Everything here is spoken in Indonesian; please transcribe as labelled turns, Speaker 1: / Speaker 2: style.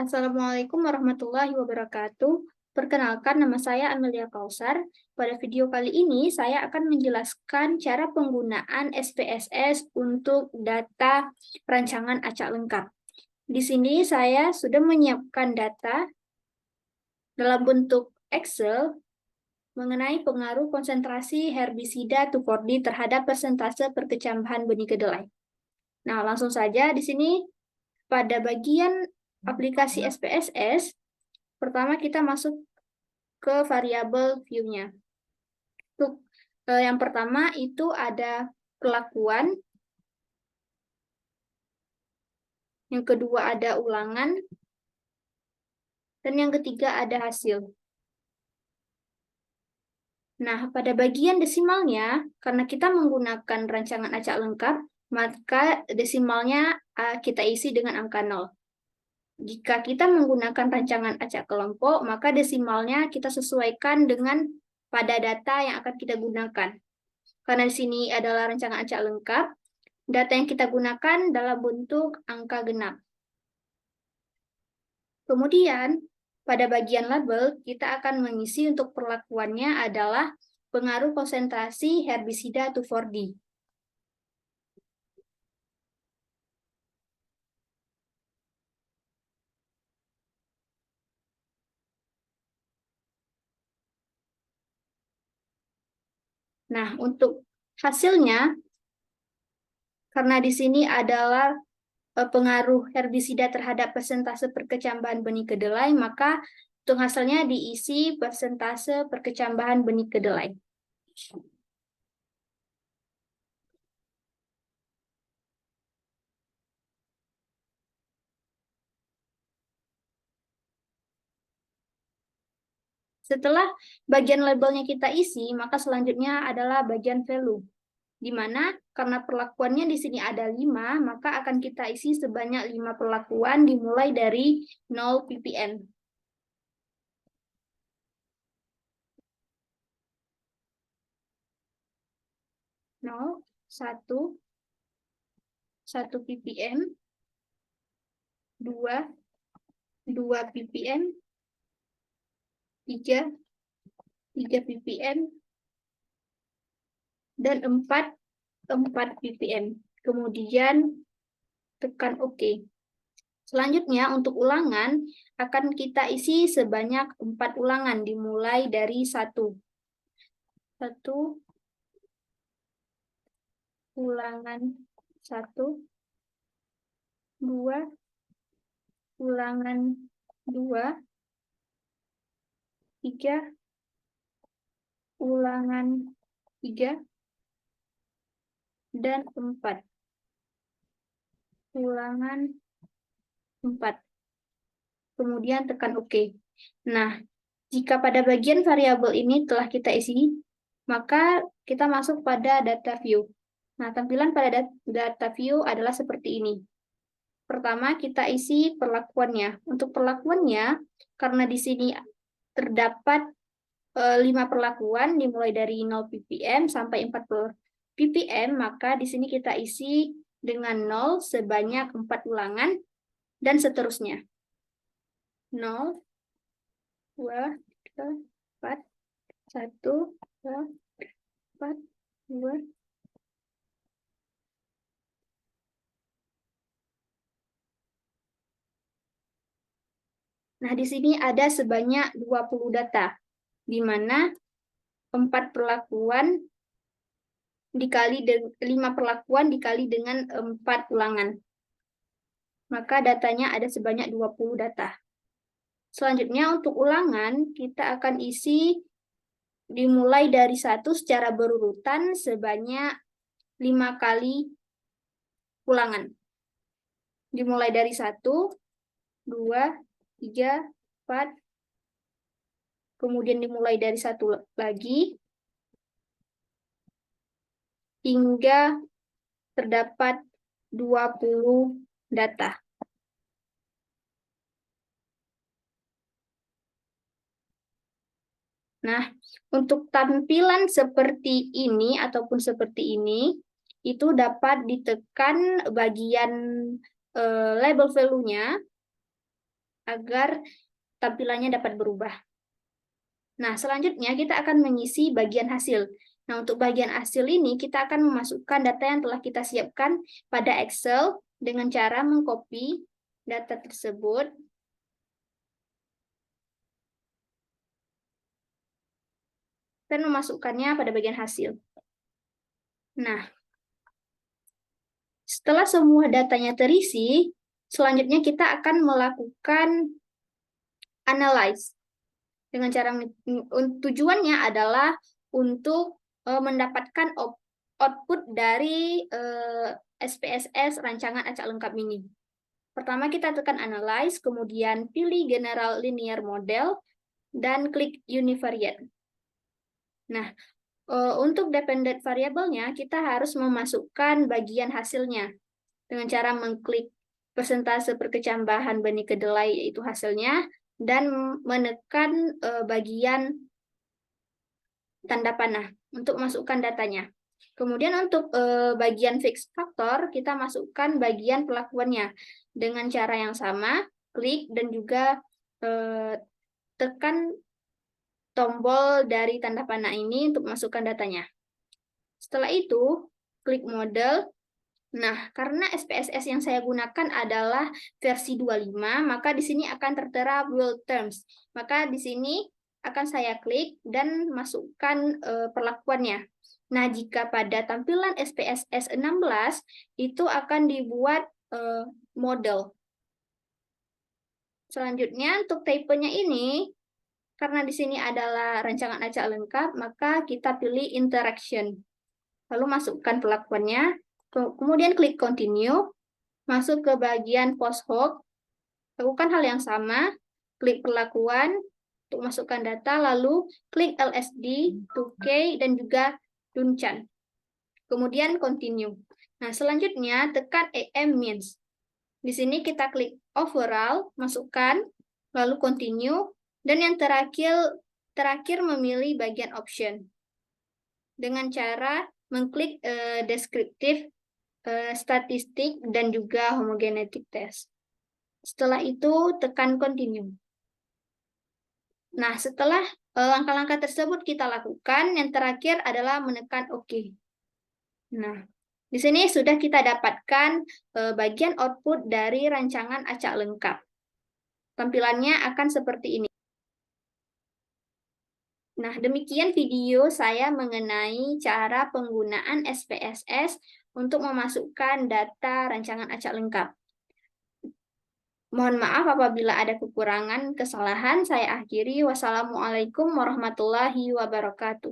Speaker 1: Assalamualaikum warahmatullahi wabarakatuh. Perkenalkan, nama saya Amelia Kausar. Pada video kali ini, saya akan menjelaskan cara penggunaan SPSS untuk data rancangan acak lengkap. Di sini saya sudah menyiapkan data dalam bentuk Excel mengenai pengaruh konsentrasi herbisida 2,4-D terhadap persentase perkecambahan benih kedelai. Nah, langsung saja di sini pada bagian aplikasi SPSS, pertama kita masuk ke variabel view-nya. Untuk yang pertama itu ada perlakuan, yang kedua ada ulangan, dan yang ketiga ada hasil. Nah, pada bagian desimalnya, karena kita menggunakan rancangan acak lengkap, maka desimalnya kita isi dengan angka 0. Jika kita menggunakan rancangan acak kelompok, maka desimalnya kita sesuaikan dengan pada data yang akan kita gunakan. Karena di sini adalah rancangan acak lengkap, data yang kita gunakan dalam bentuk angka genap. Kemudian, pada bagian label, kita akan mengisi untuk perlakuannya adalah pengaruh konsentrasi herbisida 2,4-D. Nah, untuk hasilnya, karena di sini adalah pengaruh herbisida terhadap persentase perkecambahan benih kedelai, maka untuk hasilnya diisi persentase perkecambahan benih kedelai. Setelah bagian labelnya kita isi, maka selanjutnya adalah bagian value, di mana karena perlakuannya di sini ada 5, maka akan kita isi sebanyak 5 perlakuan dimulai dari 0 ppm. 0, 1, 1 ppm, 2, 2 ppm, 3, 3 ppm, dan 4, 4 ppm. Kemudian tekan OK. Selanjutnya untuk ulangan akan kita isi sebanyak 4 ulangan dimulai dari 1. 1 ulangan 1, 2 ulangan 2, 3 ulangan 3, dan 4 ulangan 4. Kemudian tekan OK. Nah, jika pada bagian variabel ini telah kita isi, maka kita masuk pada data view. Nah, tampilan pada data view adalah seperti ini. Pertama, kita isi perlakuannya. Untuk perlakuannya, karena di sini terdapat 5 perlakuan dimulai dari 0 ppm sampai 40 ppm, maka di sini kita isi dengan 0 sebanyak 4 ulangan dan seterusnya. 0, 2, 3, 4, 1, 2, 4, 2. Nah, di sini ada sebanyak 20 data, di mana 4 perlakuan dikali 5 perlakuan dikali dengan 4 ulangan. Maka datanya ada sebanyak 20 data. Selanjutnya untuk ulangan, kita akan isi dimulai dari 1 secara berurutan sebanyak 5 kali ulangan. Dimulai dari 1, 2, 3, 4, kemudian dimulai dari 1 lagi, hingga terdapat 20 data. Nah, untuk tampilan seperti ini ataupun seperti ini, itu dapat ditekan bagian label value-nya agar tampilannya dapat berubah. Nah, selanjutnya kita akan mengisi bagian hasil. Nah, untuk bagian hasil ini kita akan memasukkan data yang telah kita siapkan pada Excel dengan cara mengcopy data tersebut dan memasukkannya pada bagian hasil. Nah, setelah semua datanya terisi, selanjutnya kita akan melakukan analyze. Dengan cara tujuannya adalah untuk mendapatkan output dari SPSS rancangan acak lengkap ini. Pertama kita tekan analyze, kemudian pilih general linear model dan klik univariate. Nah, untuk dependent variabelnya kita harus memasukkan bagian hasilnya dengan cara mengklik persentase perkecambahan benih kedelai yaitu hasilnya dan menekan bagian tanda panah untuk masukkan datanya. Kemudian untuk bagian fix faktor, kita masukkan bagian perlakuannya dengan cara yang sama, klik dan juga tekan tombol dari tanda panah ini untuk masukkan datanya. Setelah itu, klik model. Nah, karena SPSS yang saya gunakan adalah versi 25, maka di sini akan tertera build terms. Maka di sini akan saya klik dan masukkan perlakuannya. Nah, jika pada tampilan SPSS 16, itu akan dibuat model. Selanjutnya, untuk tipenya ini, karena di sini adalah rancangan acak lengkap, maka kita pilih interaction. Lalu masukkan perlakuannya, kemudian klik continue, masuk ke bagian post hoc, lakukan hal yang sama, klik perlakuan untuk masukkan data, lalu klik LSD, 2K, dan juga Duncan. Kemudian continue. Nah, selanjutnya tekan AM means. Di sini kita klik overall, masukkan, lalu continue, dan yang terakhir memilih bagian option. Dengan cara mengklik deskriptif, statistik, dan juga homogenetic test. Setelah itu, tekan continue. Nah, setelah langkah-langkah tersebut kita lakukan, yang terakhir adalah menekan OK. Nah, di sini sudah kita dapatkan bagian output dari rancangan acak lengkap. Tampilannya akan seperti ini. Nah, demikian video saya mengenai cara penggunaan SPSS untuk memasukkan data rancangan acak lengkap. Mohon maaf apabila ada kekurangan, kesalahan. Saya akhiri. Wassalamualaikum warahmatullahi wabarakatuh.